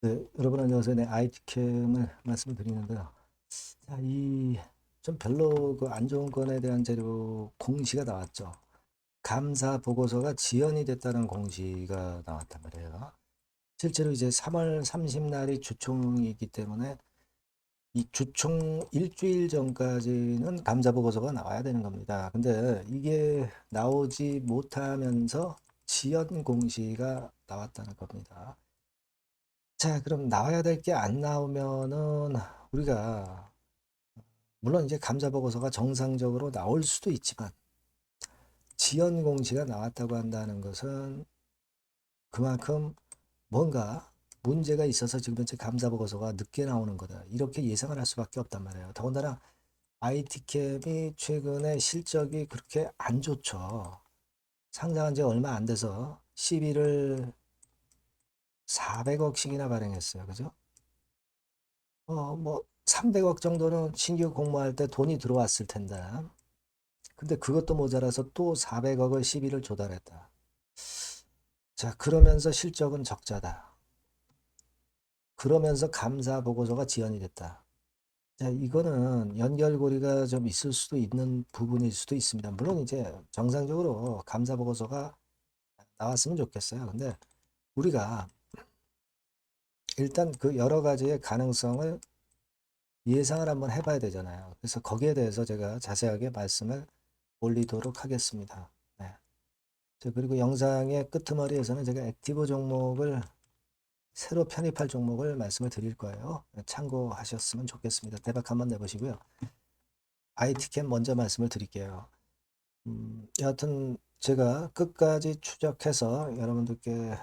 네, 여러분 안녕하세요. 네, IT캠을 말씀을 드리는데요. 자, 좀 별로 그 안 좋은 건에 대한 재료 공시가 나왔죠. 감사 보고서가 지연이 됐다는 공시가 나왔단 말이에요. 실제로 이제 3월 30날이 주총이기 때문에 이 주총 일주일 전까지는 감사 보고서가 나와야 되는 겁니다. 근데 이게 나오지 못하면서 지연 공시가 나왔다는 겁니다. 자, 그럼 나와야 될 게 안 나오면은 우리가 물론 이제 감사 보고서가 정상적으로 나올 수도 있지만 지연 공시가 나왔다고 한다는 것은 그만큼 뭔가 문제가 있어서 지금 현재 감사 보고서가 늦게 나오는 거다. 이렇게 예상을 할 수밖에 없단 말이에요. 더군다나 IT캡이 최근에 실적이 그렇게 안 좋죠. 상장한 지 얼마 안 돼서 시비를 400억씩이나 발행했어요. 그죠? 뭐 300억 정도는 신규 공모할 때 돈이 들어왔을 텐데. 근데 그것도 모자라서 또 400억을 시비를 조달했다. 자, 그러면서 실적은 적자다. 그러면서 감사 보고서가 지연이 됐다. 자, 이거는 연결고리가 좀 있을 수도 있는 부분일 수도 있습니다. 물론 이제 정상적으로 감사 보고서가 나왔으면 좋겠어요. 근데 우리가 일단 그 여러 가지의 가능성을 예상을 한번 해봐야 되잖아요. 그래서 거기에 대해서 제가 자세하게 말씀을 올리도록 하겠습니다. 네. 그리고 영상의 끄트머리에서는 제가 액티브 종목을 새로 편입할 종목을 말씀을 드릴 거예요. 참고하셨으면 좋겠습니다. 대박 한번 내보시고요. IT캠 먼저 말씀을 드릴게요. 여하튼 제가 끝까지 추적해서 여러분들께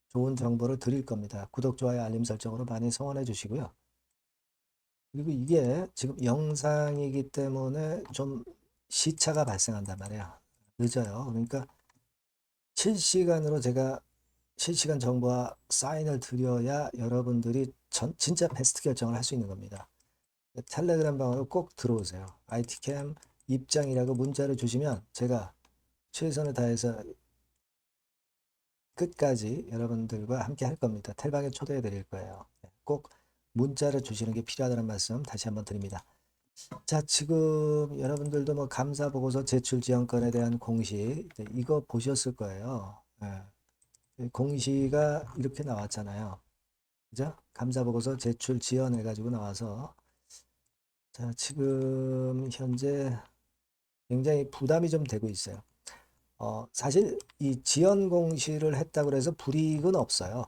좋은 정보를 드릴 겁니다. 구독, 좋아요, 알림 설정으로 많이 성원해 주시고요. 그리고 이게 지금 영상이기 때문에 좀 시차가 발생한단 말이에요. 늦어요. 그러니까 실시간으로 제가 실시간 정보와 사인을 드려야 여러분들이 진짜 베스트 결정을 할 수 있는 겁니다. 텔레그램 방으로 꼭 들어오세요. IT캠 입장이라고 문자를 주시면 제가 최선을 다해서 끝까지 여러분들과 함께 할 겁니다. 텔방에 초대해 드릴 거예요. 꼭 문자를 주시는 게 필요하다는 말씀 다시 한번 드립니다. 자, 지금 여러분들도 뭐 감사 보고서 제출 지원권에 대한 공시 이거 보셨을 거예요. 공시가 이렇게 나왔잖아요. 그죠? 감사 보고서 제출 지연해 가지고 나와서 자, 지금 현재 굉장히 부담이 좀 되고 있어요. 사실 이 지연 공시를 했다고 해서 불이익은 없어요.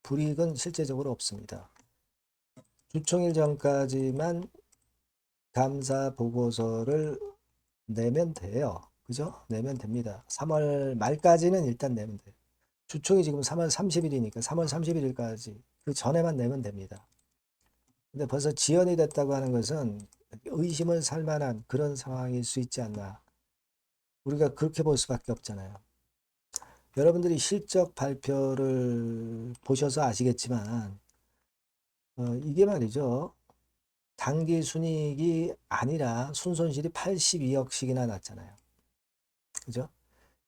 불이익은 실제적으로 없습니다. 주총일 전까지만 감사 보고서를 내면 돼요. 그죠? 내면 됩니다. 3월 말까지는 일단 내면 돼요. 주총이 지금 3월 30일이니까 3월 31일까지 그 전에만 내면 됩니다. 근데 벌써 지연이 됐다고 하는 것은 의심을 살 만한 그런 상황일 수 있지 않나. 우리가 그렇게 볼 수밖에 없잖아요. 여러분들이 실적 발표를 보셔서 아시겠지만, 이게 말이죠. 당기 순이익이 아니라 순손실이 82억씩이나 났잖아요. 그죠?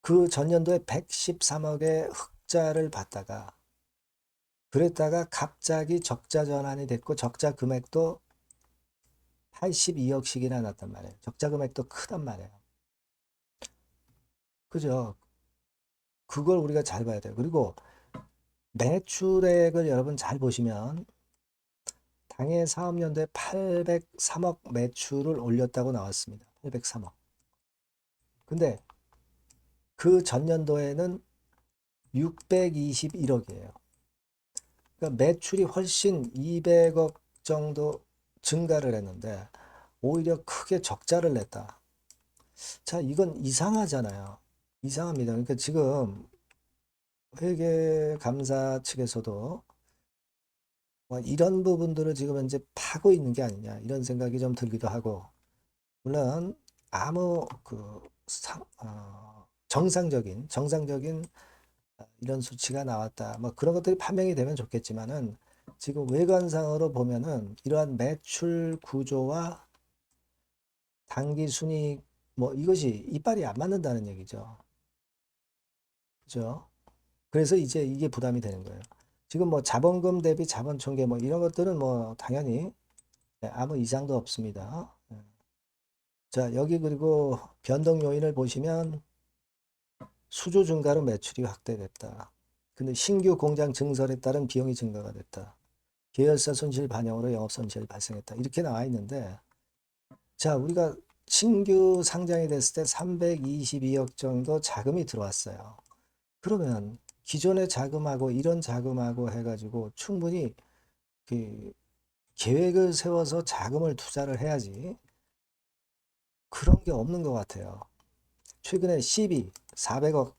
그 전년도에 113억의 흑자를 봤다가, 그랬다가 갑자기 적자 전환이 됐고, 적자 금액도 82억씩이나 났단 말이에요. 적자 금액도 크단 말이에요. 그죠? 그걸 우리가 잘 봐야 돼요. 그리고 매출액을 여러분 잘 보시면 당해 사업연도에 803억 매출을 올렸다고 나왔습니다. 803억. 근데 그 전년도에는 621억이에요. 그러니까 매출이 훨씬 200억 정도 증가를 했는데 오히려 크게 적자를 냈다. 자, 이건 이상하잖아요. 이상합니다. 그러니까 지금 회계감사 측에서도 이런 부분들을 지금 현재 파고 있는 게 아니냐 이런 생각이 좀 들기도 하고 물론 아무 정상적인 이런 수치가 나왔다 뭐 그런 것들이 판명이 되면 좋겠지만은 지금 외관상으로 보면은 이러한 매출 구조와 당기 순이익 뭐 이것이 이빨이 안 맞는다는 얘기죠. 그죠? 그래서 이제 이게 부담이 되는 거예요. 지금 뭐 자본금 대비 자본 총계 뭐 이런 것들은 뭐 당연히 아무 이상도 없습니다. 자, 여기 그리고 변동 요인을 보시면 수주 증가로 매출이 확대됐다. 근데 신규 공장 증설에 따른 비용이 증가가 됐다. 계열사 손실 반영으로 영업 손실이 발생했다. 이렇게 나와 있는데, 자, 우리가 신규 상장이 됐을 때 322억 정도 자금이 들어왔어요. 그러면 기존의 자금하고 이런 자금하고 해가지고 충분히 그 계획을 세워서 자금을 투자를 해야지 그런 게 없는 것 같아요. 최근에 CB 400억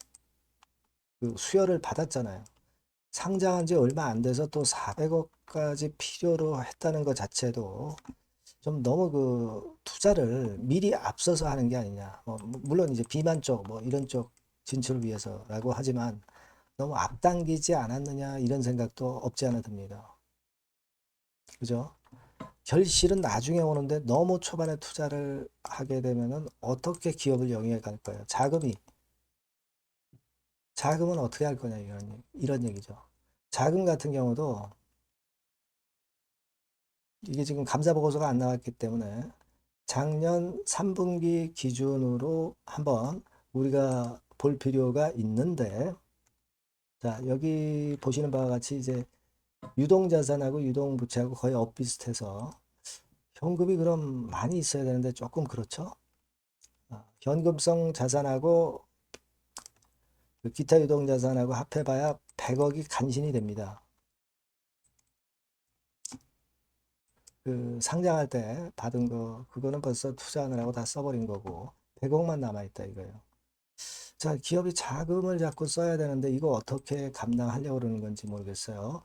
그 수여를 받았잖아요. 상장한 지 얼마 안 돼서 또 400억까지 필요로 했다는 것 자체도 좀 너무 그 투자를 미리 앞서서 하는 게 아니냐. 물론 이제 비만 쪽 뭐 이런 쪽 진출을 위해서라고 하지만 너무 앞당기지 않았느냐 이런 생각도 없지 않아 듭니다. 그죠? 결실은 나중에 오는데 너무 초반에 투자를 하게 되면은 어떻게 기업을 영위해 갈 거예요? 자금은 어떻게 할 거냐 이런 얘기죠. 자금 같은 경우도 이게 지금 감사 보고서가 안 나왔기 때문에 작년 3분기 기준으로 한번 우리가 볼 필요가 있는데, 자, 여기 보시는 바와 같이 이제 유동자산하고 유동부채하고 거의 엇비슷해서 현금이 그럼 많이 있어야 되는데 조금 그렇죠? 현금성 자산하고 그 기타 유동자산하고 합해봐야 100억이 간신히 됩니다. 그 상장할 때 받은 거 그거는 벌써 투자하느라고 다 써버린 거고 100억만 남아있다 이거예요. 자, 기업이 자금을 자꾸 써야 되는데 이거 어떻게 감당하려고 그러는 건지 모르겠어요.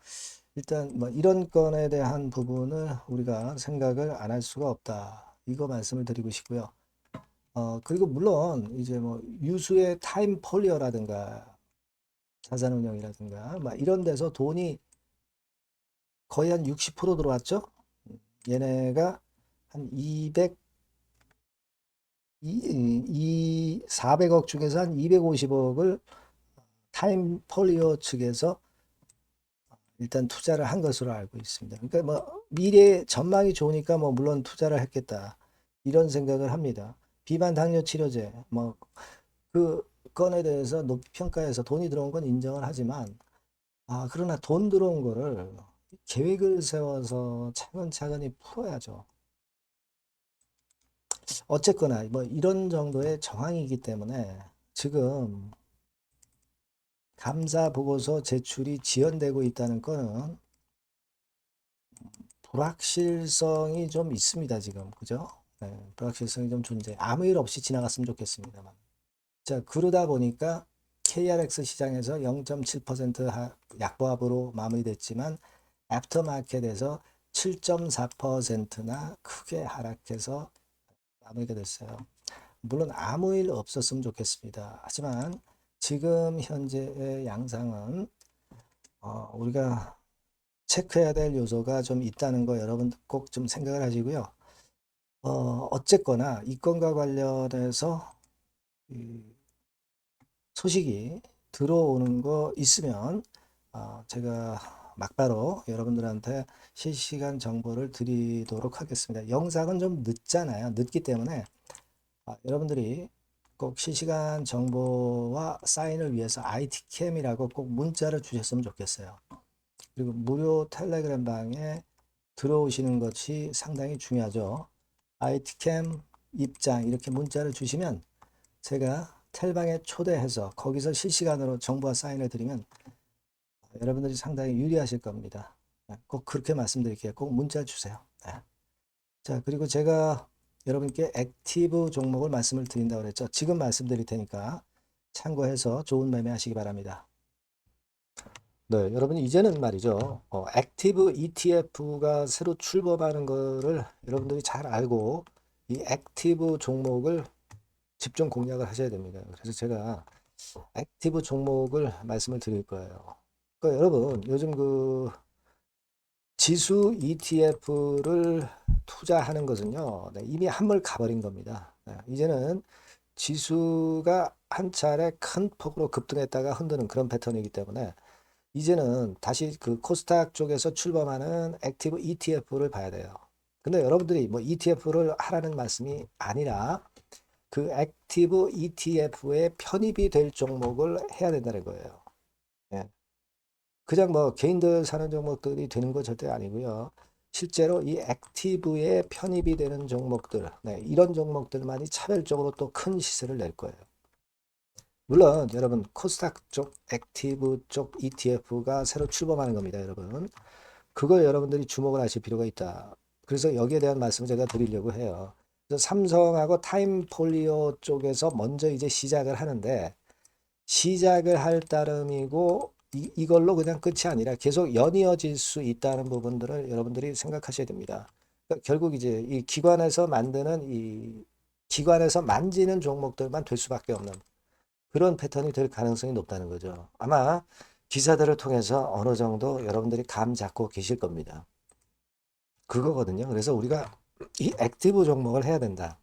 일단 뭐 이런 건에 대한 부분을 우리가 생각을 안 할 수가 없다. 이거 말씀을 드리고 싶고요. 그리고 물론 이제 뭐 유수의 타임폴리어라든가 자산운용이라든가 막 이런 데서 돈이 거의 한 60% 들어왔죠. 얘네가 한 400억 중에서 한 250억을 타임폴리어 측에서 일단 투자를 한 것으로 알고 있습니다. 그러니까 뭐 미래 전망이 좋으니까 뭐 물론 투자를 했겠다 이런 생각을 합니다. 비만 당뇨 치료제 뭐 그 건에 대해서 높이 평가해서 돈이 들어온 건 인정을 하지만 그러나 돈 들어온 거를 계획을 세워서 차근차근히 풀어야죠. 어쨌거나 뭐 이런 정도의 정황이기 때문에 지금 감사 보고서 제출이 지연되고 있다는 거는 불확실성이 좀 있습니다, 지금. 그죠? 네, 불확실성이 좀 존재. 아무 일 없이 지나갔으면 좋겠습니다만. 자, 그러다 보니까 KRX 시장에서 0.7% 약보합으로 마무리됐지만 애프터마켓에서 7.4%나 크게 하락해서 마무리가 됐어요. 물론 아무 일 없었으면 좋겠습니다. 하지만 지금 현재의 양상은 우리가 체크해야 될 요소가 좀 있다는 거 여러분 꼭 좀 생각을 하시고요. 어쨌거나 이 건과 관련해서 소식이 들어오는 거 있으면 제가 막바로 여러분들한테 실시간 정보를 드리도록 하겠습니다. 영상은 좀 늦잖아요. 늦기 때문에 여러분들이 꼭 실시간 정보와 사인을 위해서 IT캠이라고 꼭 문자를 주셨으면 좋겠어요. 그리고 무료 텔레그램 방에 들어오시는 것이 상당히 중요하죠. IT캠 입장 이렇게 문자를 주시면 제가 텔방에 초대해서 거기서 실시간으로 정보와 사인을 드리면 여러분들이 상당히 유리하실 겁니다. 꼭 그렇게 말씀드릴게요. 꼭 문자 주세요. 자, 그리고 제가 여러분께 액티브 종목을 말씀을 드린다고 그랬죠. 지금 말씀드릴 테니까 참고해서 좋은 매매 하시기 바랍니다. 네, 여러분 이제는 말이죠. 액티브 ETF가 새로 출범하는 거를 여러분들이 잘 알고 이 액티브 종목을 집중 공략을 하셔야 됩니다. 그래서 제가 액티브 종목을 말씀을 드릴 거예요. 그러니까 여러분 요즘 그 지수 ETF를 투자하는 것은요, 네, 이미 한물 가버린 겁니다. 네, 이제는 지수가 한 차례 큰 폭으로 급등했다가 흔드는 그런 패턴이기 때문에 이제는 다시 그 코스닥 쪽에서 출범하는 액티브 ETF를 봐야 돼요. 근데 여러분들이 뭐 ETF를 하라는 말씀이 아니라 그 액티브 ETF에 편입이 될 종목을 해야 된다는 거예요. 예. 그냥 뭐 개인들 사는 종목들이 되는 거 절대 아니고요. 실제로 이 액티브에 편입이 되는 종목들, 네, 이런 종목들만이 차별적으로 또 큰 시세를 낼 거예요. 물론 여러분 코스닥 쪽 액티브 쪽 ETF가 새로 출범하는 겁니다, 여러분. 그걸 여러분들이 주목을 하실 필요가 있다. 그래서 여기에 대한 말씀을 제가 드리려고 해요. 그래서 삼성하고 타임폴리오 쪽에서 먼저 이제 시작을 하는데 시작을 할 따름이고 이걸로 그냥 끝이 아니라 계속 연이어질 수 있다는 부분들을 여러분들이 생각하셔야 됩니다. 그러니까 결국 이제 이 기관에서 만드는 이 기관에서 만지는 종목들만 될 수밖에 없는 그런 패턴이 될 가능성이 높다는 거죠. 아마 기사들을 통해서 어느 정도 여러분들이 감 잡고 계실 겁니다. 그거거든요. 그래서 우리가 이 액티브 종목을 해야 된다.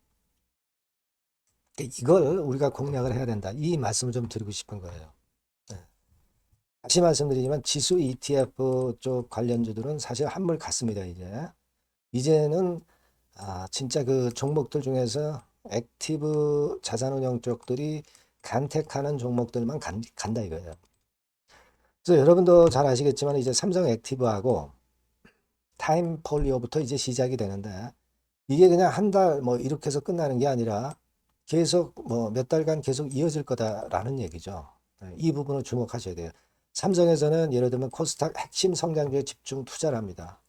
이걸 우리가 공략을 해야 된다. 이 말씀을 좀 드리고 싶은 거예요. 네. 다시 말씀드리지만 지수 ETF 쪽 관련주들은 사실 한물 갔습니다. 이제는 진짜 그 종목들 중에서 액티브 자산운용 쪽들이 간택하는 종목들만 간다 이거예요. 그래서 여러분도 잘 아시겠지만 이제 삼성 액티브하고 타임폴리오부터 이제 시작이 되는데 이게 그냥 한 달 뭐 이렇게 해서 끝나는 게 아니라 계속 뭐 몇 달간 계속 이어질 거다라는 얘기죠. 네, 이 부분을 주목하셔야 돼요. 삼성에서는 예를 들면 코스닥 핵심 성장주에 집중 투자를 합니다.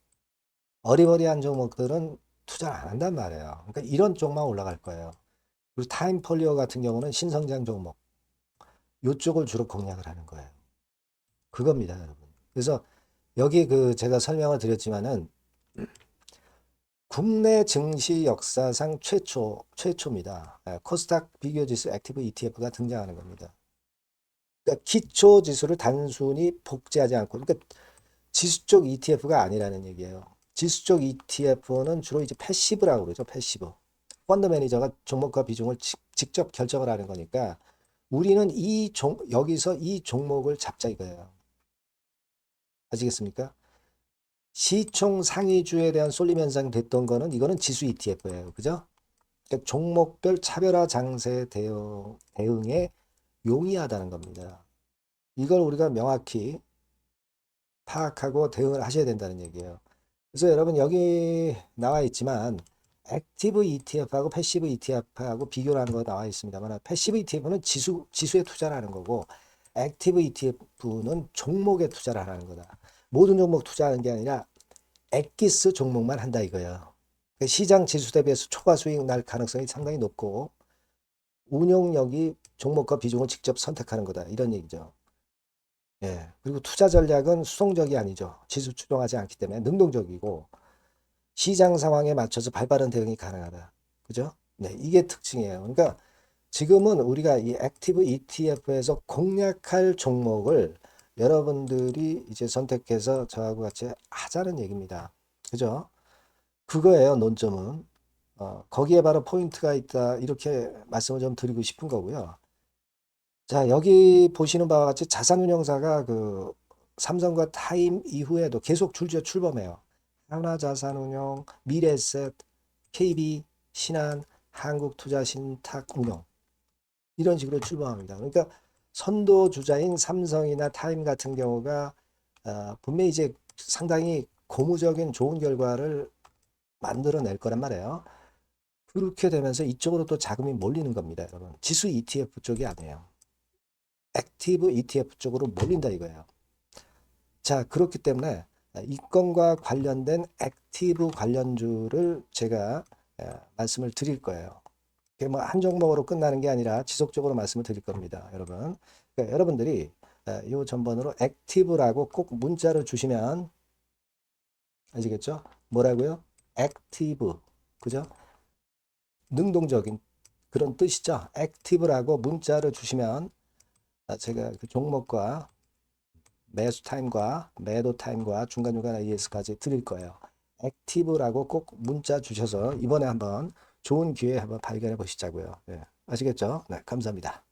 어리버리한 종목들은 투자를 안 한단 말이에요. 그러니까 이런 쪽만 올라갈 거예요. 그리고 타임폴리오 같은 경우는 신성장 종목 이쪽을 주로 공략을 하는 거예요. 그겁니다, 여러분. 그래서 여기 그 제가 설명을 드렸지만은 국내 증시 역사상 최초입니다. 코스닥 비교지수 액티브 ETF가 등장하는 겁니다. 그러니까 기초 지수를 단순히 복제하지 않고, 그러니까 지수 쪽 ETF가 아니라는 얘기예요. 지수 쪽 ETF는 주로 이제 패시브라고 그러죠. 패시브. 펀드 매니저가 종목과 비중을 직접 결정을 하는 거니까 우리는 여기서 이 종목을 잡자 이거예요. 아시겠습니까? 시총 상위주에 대한 쏠림 현상 됐던 거는 이거는 지수 ETF예요. 그죠? 그러니까 종목별 차별화 장세 대응에 용이하다는 겁니다. 이걸 우리가 명확히 파악하고 대응을 하셔야 된다는 얘기예요. 그래서 여러분 여기 나와 있지만 액티브 ETF하고 패시브 ETF하고 비교를 하는 거 나와 있습니다만 패시브 ETF는 지수에 투자를 하는 거고 액티브 ETF는 종목에 투자를 하는 거다. 모든 종목 투자하는 게 아니라 엑기스 종목만 한다 이거예요. 그러니까 시장 지수 대비해서 초과 수익 날 가능성이 상당히 높고 운용력이 종목과 비중을 직접 선택하는 거다 이런 얘기죠. 예. 그리고 투자 전략은 수동적이 아니죠. 지수 추종하지 않기 때문에 능동적이고 시장 상황에 맞춰서 발빠른 대응이 가능하다. 그죠? 네, 이게 특징이에요. 그러니까 지금은 우리가 이 액티브 ETF에서 공략할 종목을 여러분들이 이제 선택해서 저하고 같이 하자는 얘기입니다. 그죠? 그거예요, 논점은. 거기에 바로 포인트가 있다. 이렇게 말씀을 좀 드리고 싶은 거고요. 자, 여기 보시는 바와 같이 자산운용사가 그 삼성과 타임 이후에도 계속 줄지어 출범해요. 하나자산운용, 미래에셋, KB, 신한, 한국투자신탁운용 이런 식으로 출범합니다. 그러니까 선도 주자인 삼성이나 타임 같은 경우가 분명히 이제 상당히 고무적인 좋은 결과를 만들어낼 거란 말이에요. 그렇게 되면서 이쪽으로 또 자금이 몰리는 겁니다, 여러분. 지수 ETF 쪽이 아니에요. 액티브 ETF 쪽으로 몰린다 이거예요. 자, 그렇기 때문에 이 건과 관련된 액티브 관련주를 제가 말씀을 드릴 거예요. 그게 뭐 한 종목으로 끝나는 게 아니라 지속적으로 말씀을 드릴 겁니다, 여러분. 그러니까 여러분들이 이 전번으로 액티브라고 꼭 문자를 주시면 아시겠죠? 뭐라고요? 액티브. 그죠? 능동적인 그런 뜻이죠. 액티브라고 문자를 주시면 제가 그 종목과 매수 타임과 매도 타임과 중간중간 AS까지 드릴 거예요. 액티브라고 꼭 문자 주셔서 이번에 한번 좋은 기회 한번 발견해 보시자고요. 네, 아시겠죠? 네, 감사합니다.